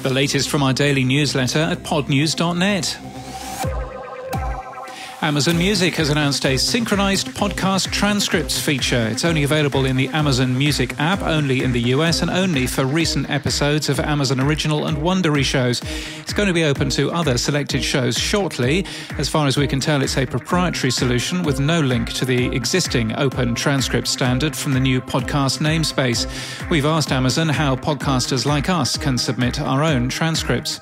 The latest from our daily newsletter at podnews.net. Amazon Music has announced a synchronized podcast transcripts feature. It's only available in the Amazon Music app, only in the US, and only for recent episodes of Amazon Original and Wondery shows. It's going to be open to other selected shows shortly. As far as we can tell, it's a proprietary solution with no link to the existing open transcript standard from the new podcast namespace. We've asked Amazon how podcasters like us can submit our own transcripts.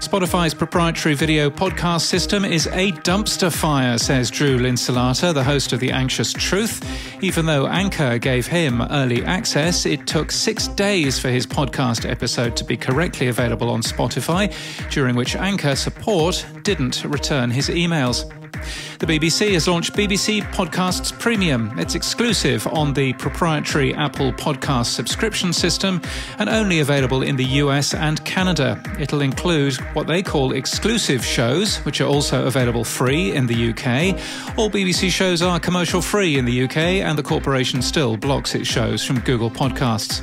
Spotify's proprietary video podcast system is a dumpster fire, says Drew Linsalata, the host of The Anxious Truth. Even though Anchor gave him early access, it took 6 days for his podcast episode to be correctly available on Spotify, during which Anchor support didn't return his emails. The BBC has launched BBC Podcasts Premium. It's exclusive on the proprietary Apple Podcast subscription system and only available in the US and Canada. It'll include what they call exclusive shows, which are also available free in the UK. All BBC shows are commercial free in the UK, and the corporation still blocks its shows from Google Podcasts.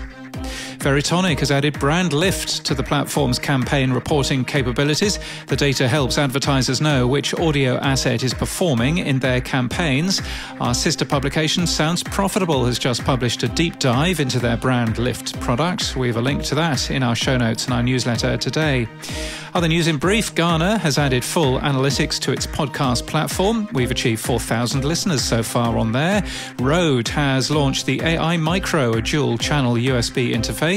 Veritonic has added brand lift to the platform's campaign reporting capabilities. The data helps advertisers know which audio asset is performing in their campaigns. Our sister publication Sounds Profitable has just published a deep dive into their brand lift product. We have a link to that in our show notes and our newsletter today. Other news in brief, Ghana has added full analytics to its podcast platform. We've achieved 4,000 listeners so far on there. Rode has launched the AI Micro, a dual-channel USB interface.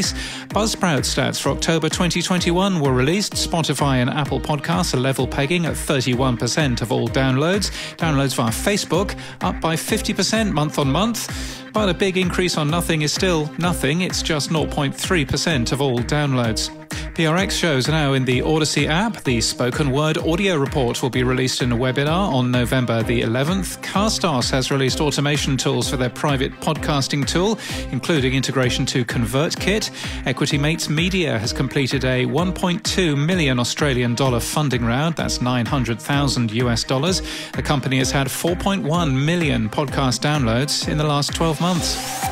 Buzzsprout stats for October 2021 were released. Spotify and Apple Podcasts are level pegging at 31% of all downloads. Downloads via Facebook up by 50% month on month. But a big increase on nothing is still nothing. It's just 0.3% of all downloads. PRX shows are now in the Odyssey app. The spoken word audio report will be released in a webinar on November the 11th. Castos has released automation tools for their private podcasting tool, including integration to ConvertKit. Equity Mates Media has completed a 1.2 million Australian dollar funding round. That's $900,000 US. The company has had 4.1 million podcast downloads in the last 12 months.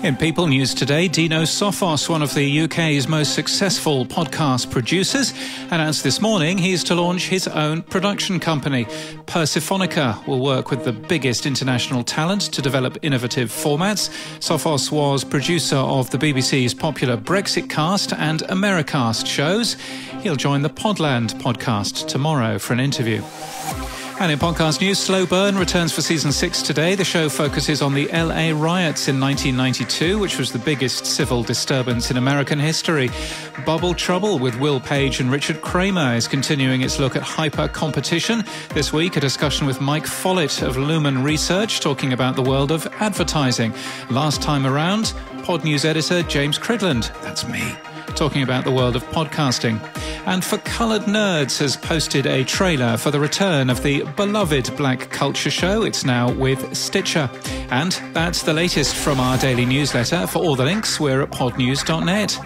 In People News today, Dino Sophos, one of the UK's most successful podcast producers, announced this morning he's to launch his own production company. Persiphonica will work with the biggest international talent to develop innovative formats. Sophos was producer of the BBC's popular Brexitcast and Americast shows. He'll join the Podland podcast tomorrow for an interview. And in podcast news, Slow Burn returns for season 6 today. The show focuses on the LA riots in 1992, which was the biggest civil disturbance in American history. Bubble Trouble with Will Page and Richard Kramer is continuing its look at hyper competition. This week, a discussion with Mike Follett of Lumen Research talking about the world of advertising. Last time around, Podnews editor James Cridland, that's me, talking about the world of podcasting. And For Coloured Nerds has posted a trailer for the return of the beloved Black Culture Show. It's now with Stitcher. And that's the latest from our daily newsletter. For all the links, we're at podnews.net.